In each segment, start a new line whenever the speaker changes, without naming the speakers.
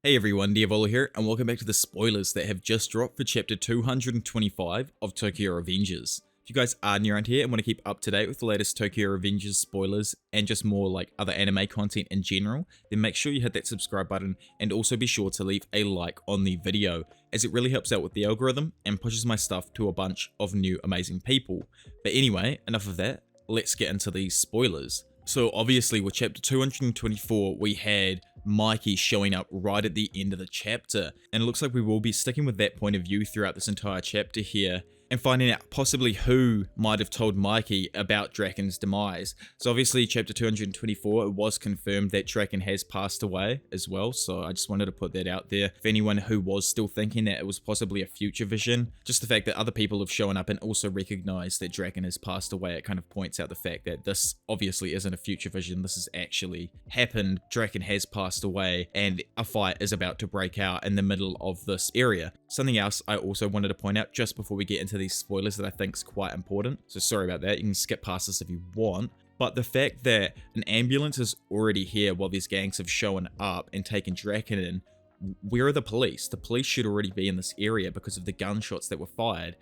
Hey everyone, Diavolo here, and welcome back to the spoilers that have just dropped for chapter 225 of Tokyo Revengers. If you guys are new around here and want to keep up to date with the latest Tokyo Revengers spoilers and just more like other anime content in general, then make sure you hit that subscribe button and also be sure to leave a like on the video, as it really helps out with the algorithm and pushes my stuff to a bunch of new amazing people. But anyway, enough of that, let's get into these spoilers. So obviously with chapter 224 we had Mikey showing up right at the end of the chapter, and it looks like we will be sticking with that point of view throughout this entire chapter here, and finding out possibly who might have told Mikey about Draken's demise. So obviously chapter 224, it was confirmed that Draken has passed away as well, so I just wanted to put that out there for anyone who was still thinking that it was possibly a future vision. Just the fact that other people have shown up and also recognized that Draken has passed away, it kind of points out the fact that this obviously isn't a future vision, this has actually happened. Draken has passed away and a fight is about to break out in the middle of this area. Something else I also wanted to point out just before we get into these spoilers that I think is quite important, so sorry about that, you can skip past this if you want, but the fact that an ambulance is already here while these gangs have shown up and taken Draken in, where are the police? The police should already be in this area because of the gunshots that were fired.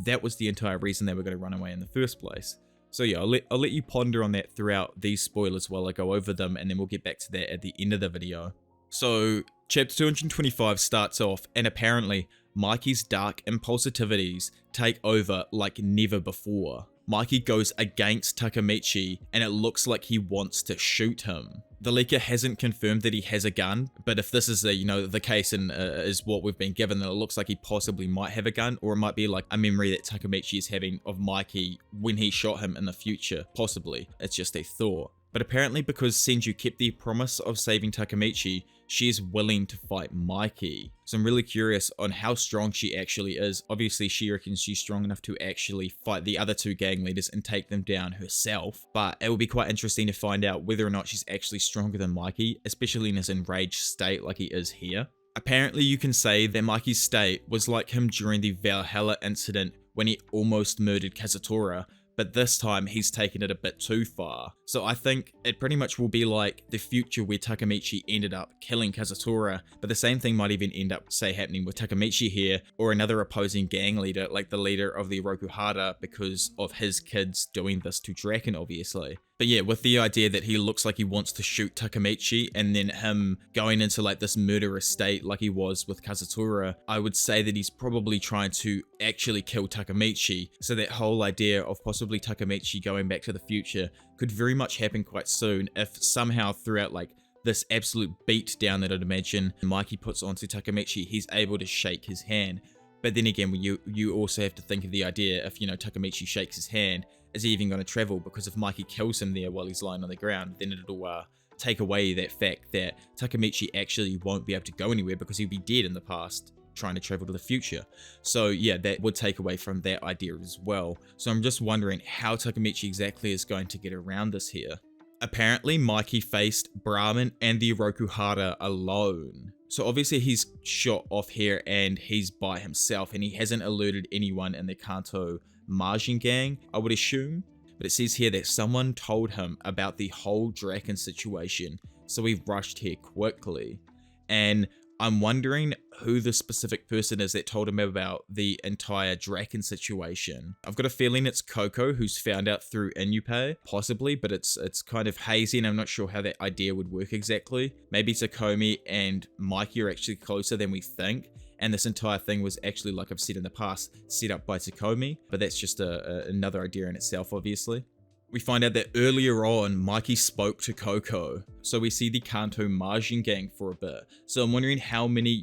That was the entire reason they were going to run away in the first place. So yeah, I'll let you ponder on that throughout these spoilers while I go over them, and then we'll get back to that at the end of the video. So chapter 225 starts off, and apparently Mikey's dark impulsivities take over like never before. Mikey goes against Takemichi and it looks like he wants to shoot him. The leaker hasn't confirmed that he has a gun, but if this is the case and is what we've been given, then it looks like he possibly might have a gun, or it might be like a memory that Takemichi is having of Mikey when he shot him in the future, possibly. It's just a thought. But apparently because Senju kept the promise of saving Takemichi, she is willing to fight Mikey. So I'm really curious on how strong she actually is. Obviously she reckons she's strong enough to actually fight the other two gang leaders and take them down herself. But it will be quite interesting to find out whether or not she's actually stronger than Mikey, especially in his enraged state like he is here. Apparently you can say that Mikey's state was like him during the Valhalla incident when he almost murdered Kazutora, but this time he's taken it a bit too far. So I think it pretty much will be like the future where Takemichi ended up killing Kazutora, but the same thing might even end up, say, happening with Takemichi here, or another opposing gang leader, like the leader of the rokuhara, because of his kids doing this to Draken, obviously. But yeah, with the idea that he looks like he wants to shoot Takemichi, and then him going into like this murderous state like he was with Kazutora, I would say that he's probably trying to actually kill Takemichi. So that whole idea of possibly Takemichi going back to the future could very much happen quite soon if somehow throughout like this absolute beat down that I'd imagine Mikey puts onto Takemichi, he's able to shake his hand. But then again, you also have to think of the idea if, Takemichi shakes his hand, is he even going to travel? Because if Mikey kills him there while he's lying on the ground, then it'll take away that fact that Takemichi actually won't be able to go anywhere because he'll be dead in the past, trying to travel to the future. So yeah, that would take away from that idea as well. So I'm just wondering how Takemichi exactly is going to get around this here. Apparently Mikey faced Brahman and the Rokuhara alone. So obviously he's shot off here and he's by himself and he hasn't alerted anyone in the Kanto Manji gang, I would assume. But it says here that someone told him about the whole Draken situation, so he rushed here quickly. And I'm wondering who the specific person is that told him about the entire Draken situation. I've got a feeling it's Coco, who's found out through Inupe, possibly, but it's kind of hazy and I'm not sure how that idea would work exactly. Maybe Takomi and Mikey are actually closer than we think, and this entire thing was actually, like I've said in the past, set up by Takomi, but that's just another idea in itself, obviously. We find out that earlier on, Mikey spoke to Coco. So we see the Kanto Manji gang for a bit. So I'm wondering how many,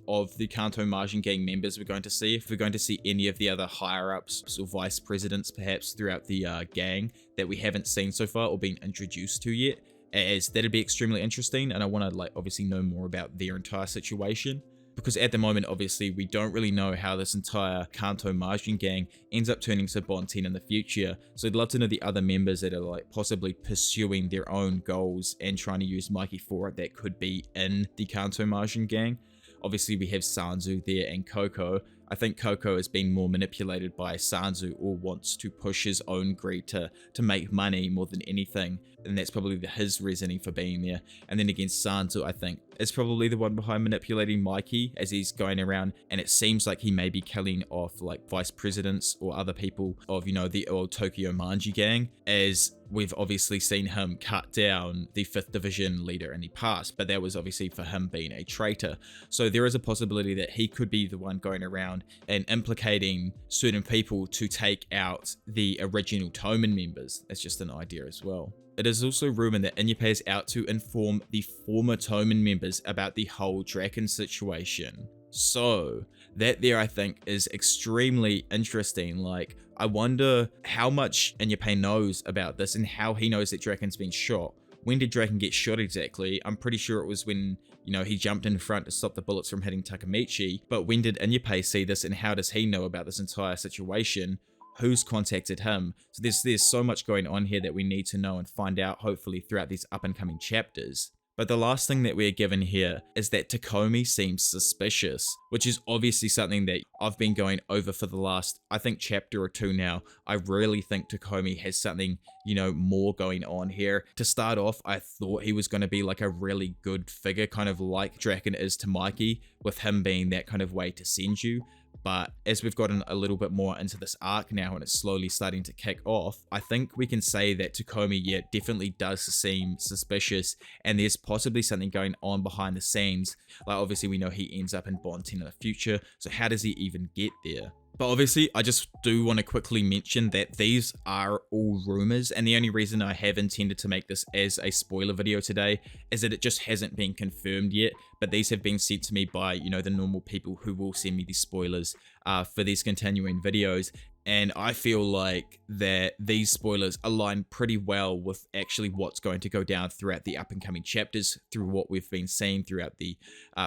of the Kanto Manji gang members we're going to see. If we're going to see any of the other higher-ups or vice presidents, perhaps, throughout the gang that we haven't seen so far or been introduced to yet. As that'd be extremely interesting. And I want to, obviously know more about their entire situation. Because at the moment, obviously, we don't really know how this entire Kanto Manji gang ends up turning to Bonten in the future. So I'd love to know the other members that are possibly pursuing their own goals and trying to use Mikey for it that could be in the Kanto Manji gang. Obviously, we have Sanzu there and Coco. I think Koko is being more manipulated by Sanzu or wants to push his own greed to make money more than anything, and that's probably his reasoning for being there. And then again, Sanzu, I think, is probably the one behind manipulating Mikey as he's going around, and it seems like he may be killing off like vice presidents or other people of, you know, the old Tokyo Manji gang, as we've obviously seen him cut down the 5th Division leader in the past, but that was obviously for him being a traitor. So there is a possibility that he could be the one going around and implicating certain people to take out the original Toman members. That's just an idea as well. It is also rumored that Inyupe is out to inform the former Toman members about the whole Draken situation. So that there, I think, is extremely interesting. Like, I wonder how much Inyupe knows about this and how he knows that Draken's been shot. When did Draken get shot exactly? I'm pretty sure it was when, you know, he jumped in front to stop the bullets from hitting takemichi. But when did Inyupe see this, and how does he know about this entire situation? Who's contacted him? So there's so much going on here that we need to know and find out, hopefully, throughout these up and coming chapters. But the last thing that we're given here is that Takumi seems suspicious, which is obviously something that I've been going over for the last, I think, chapter or two now. I really think Takumi has something, you know, more going on here. To start off, I thought he was going to be like a really good figure, kind of like Draken is to Mikey, with him being that kind of way to Senju. But as we've gotten a little bit more into this arc now and it's slowly starting to kick off, I think we can say that Takumi, yeah, definitely does seem suspicious, and there's possibly something going on behind the scenes. Like, obviously we know he ends up in Bond 10 in the future, so how does he even get there? But obviously, I just do want to quickly mention that these are all rumors, and the only reason I have intended to make this as a spoiler video today is that it just hasn't been confirmed yet, but these have been sent to me by, you know, the normal people who will send me these spoilers for these continuing videos. And I feel like that these spoilers align pretty well with actually what's going to go down throughout the up and coming chapters, through what we've been seeing throughout the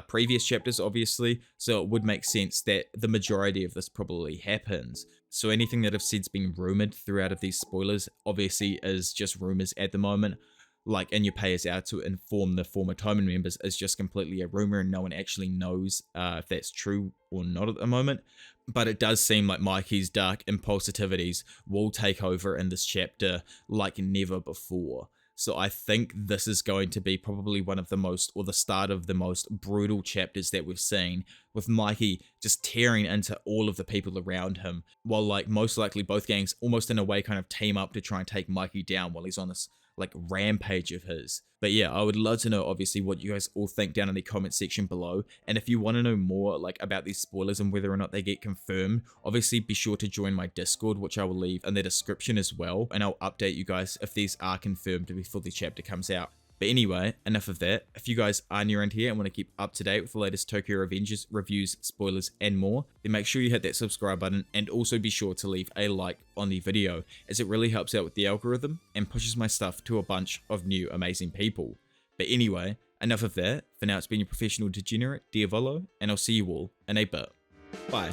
previous chapters, obviously. So it would make sense that the majority of this probably happens. So anything that I've said's been rumored throughout of these spoilers obviously is just rumors at the moment. Like Inyupe is out to inform the former Toman members is just completely a rumor, and no one actually knows if that's true or not at the moment. But it does seem like Mikey's dark impulsivities will take over in this chapter like never before. So I think this is going to be probably one of the most, or the start of the most brutal chapters that we've seen, with Mikey just tearing into all of the people around him, while like most likely both gangs almost in a way kind of team up to try and take Mikey down while he's on this like rampage of his. But yeah, I would love to know obviously what you guys all think down in the comment section below, and if you want to know more like about these spoilers and whether or not they get confirmed, obviously be sure to join my Discord, which I will leave in the description as well, and I'll update you guys if these are confirmed before the chapter comes out. But anyway, enough of that. If you guys are new around here and want to keep up to date with the latest Tokyo Revengers reviews, spoilers, and more, then make sure you hit that subscribe button, and also be sure to leave a like on the video, as it really helps out with the algorithm and pushes my stuff to a bunch of new amazing people. But anyway, enough of that. For now, it's been your professional degenerate, Diavolo, and I'll see you all in a bit. Bye.